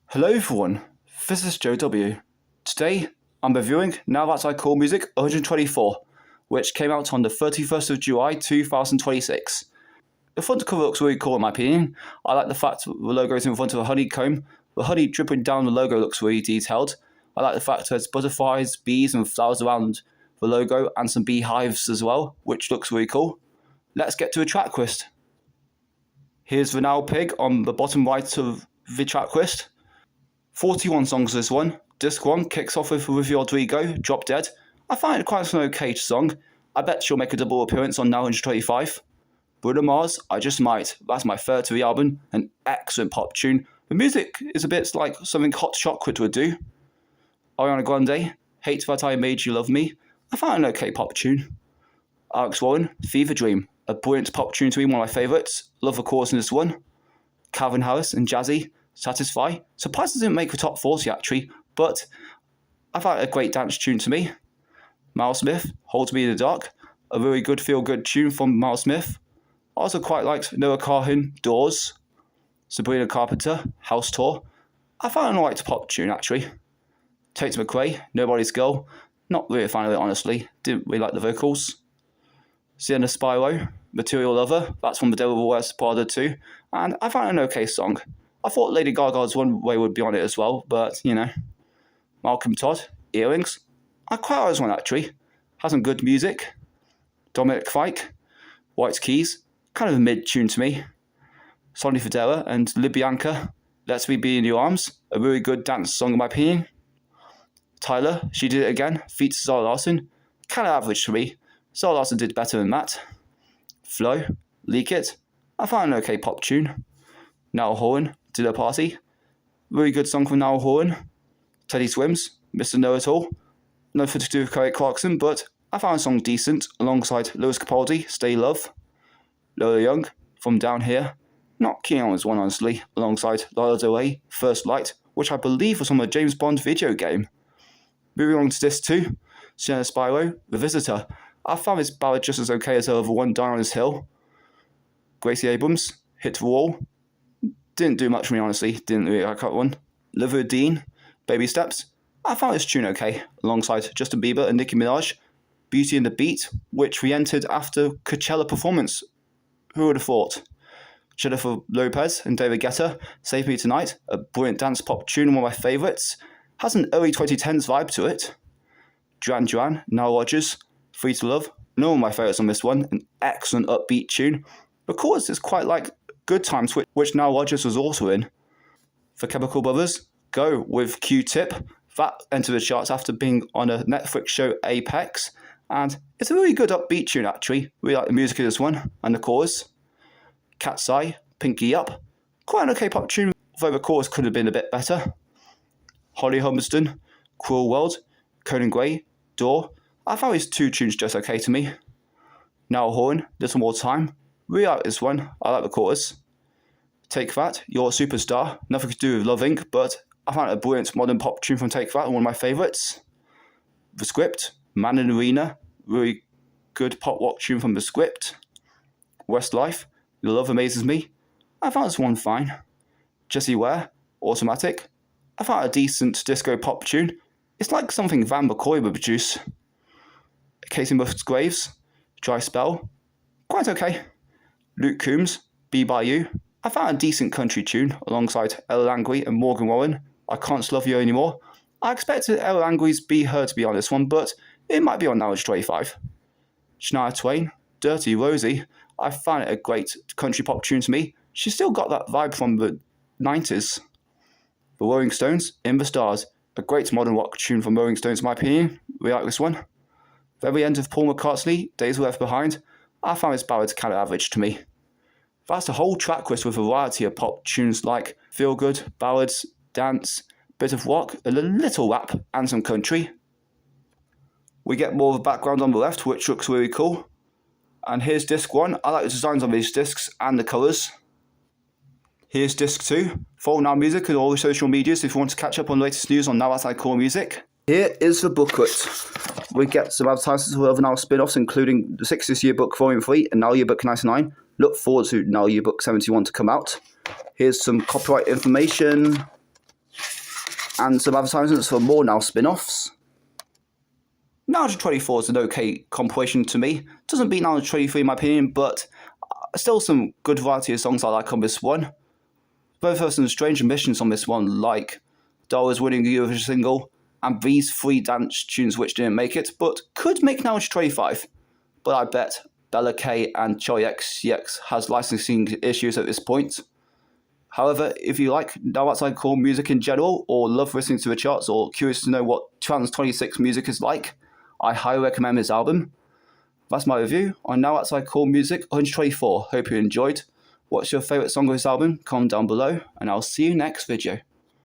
Hello everyone, this is Joe W. Today, I'm reviewing Now That's I Call Music 124, which came out on the 31st of July 2026. The front cover looks really cool in my opinion. I like the fact the logo is in front of a honeycomb. The honey dripping down the logo looks really detailed. I like the fact there's butterflies, bees and flowers around the logo and some beehives as well, which looks really cool. Let's get to the track list. Here's the Now Pig on the bottom right of the track list. 41 songs this one. Disc 1 kicks off with Olivia Rodrigo, Drop Dead. I find it quite an okay song. I bet she'll make a double appearance on Now 125. Bruno Mars, I Just Might. That's my third to the album. An excellent pop tune. The music is a bit like something Hot Chocolate would do. Ariana Grande, Hate That I Made You Love Me. I found an okay pop tune. Alex Warren, Fever Dream. A brilliant pop tune to me, one of my favourites. Love the chorus in this one. Calvin Harris and Jazzy, Satisfy. Surprised it didn't make the top 40 actually, but I found it a great dance tune to me. Miles Smith, Hold Me in the Dark. A really good feel-good tune from Miles Smith. I also quite liked Noah Kahan, Doors. Sabrina Carpenter, House Tour. I found an alright pop tune actually. Tate McRae, Nobody's Girl. Not really a fan of it honestly. Didn't really like the vocals. Sienna Spiro, Material Lover. That's from The Devil Wears Prada 2. And I found an okay song. I thought Lady Gaga's One Way would be on it as well, but you know. Malcolm Todd, Earrings. I quite like this one actually. Has some good music. Dominic Fike, White Keys. Kind of a mid-tune to me. Sonny Fodera and Libyanka, Let's Me Be in Your Arms. A really good dance song in my opinion. Tyler, She Did It Again, feat. Zara Larsson. Kind of average to me. Zara Larsson did better than that. Flo, Leak It. I found an okay pop tune. Niall Horan, Did a Party. Really good song from Niall Horan. Teddy Swims, Mr. Know-It-All. Nothing to do with Kelly Clarkson, but I found the song decent alongside Lewis Capaldi, Stay Love. Lola Young, From Down Here. Not keen on this one honestly, alongside Lana Del Rey, First Light, which I believe was from a James Bond video game. Moving on to disc 2, Sienna Spiro, The Visitor. I found this ballad just as okay as her other one, Down on This Hill. Gracie Abrams, Hit the Wall. Didn't do much for me honestly, didn't really like that one. Liver Dean, Baby Steps. I found this tune okay, alongside Justin Bieber and Nicki Minaj. Beauty and the Beat, which we entered after Coachella performance. Who would have thought? Jennifer Lopez and David Guetta, Save Me Tonight, a brilliant dance pop tune, one of my favourites. Has an early 2010s vibe to it. Duran Duran, Nile Rodgers, Free to Love. None of my favourites on this one, an excellent upbeat tune. The chorus is quite like Good Times, which Nile Rodgers was also in. For Chemical Brothers, Go with Q-Tip. That entered the charts after being on a Netflix show Apex. And it's a really good upbeat tune actually. Really like the music of this one and the chorus. Cat's Eye, Pinky Up. Quite an okay pop tune, although the chorus could have been a bit better. Holly Humberston, Cruel World, Conan Gray, Door. I found these two tunes just okay to me. Niall Horan, Little More Time. Really like this one. I like the chorus. Take That, You're a Superstar. Nothing to do with Love Inc., but I found it a brilliant modern pop tune from Take That and one of my favourites. The Script, Man in Arena. Really good pop rock tune from The Script. Westlife, Your Love Amazes Me. I found this one fine. Jessie Ware, Automatic. I found a decent disco pop tune. It's like something Van McCoy would produce. Casey Musgraves, Dry Spell. Quite okay. Luke Combs, Be By You. I found a decent country tune alongside Ella Langley and Morgan Wallen. I Can't Love You Anymore. I expected Ella Langley's Be Her to be on this one, but it might be on Now 25. Shania Twain, Dirty Rosie. I found it a great country pop tune to me. She's still got that vibe from the 90s. The Rolling Stones, In the Stars. A great modern rock tune from Rolling Stones in my opinion. We like this one. Very end of Paul McCartney, Days Were Left Behind. I found this ballad kind of average to me. That's the whole track list with a variety of pop tunes like feel good, ballads, dance, bit of rock, a little rap, and some country. We get more of a background on the left, which looks really cool. And here's disc 1. I like the designs on these discs and the colours. Here's disc 2. Follow Now Music and all the social medias if you want to catch up on the latest news on Now That's I Call Music. Here is the booklet. We get some advertisements for other Now spin-offs, including the 60th Yearbook Volume 3 and Now Yearbook 99. look forward to Now Yearbook 71 to come out. Here's some copyright information and some advertisements for more Now spin-offs. Now 124 is an okay compilation to me. Doesn't beat Now 123 in my opinion, but still some good variety of songs I like on this one. Both have some strange omissions on this one, like Dollars winning the Eurovision single, and these 3 dance tunes which didn't make it, but could make Now 125. But I bet Bella K and Charlie XCX has licensing issues at this point. However, if you like Now That's I Call music in general, or love listening to the charts, or curious to know what 2026 music is like, I highly recommend this album. That's my review on Now That's I Call Music 124. Hope you enjoyed. What's your favourite song of this album? Comment down below, and I'll see you next video.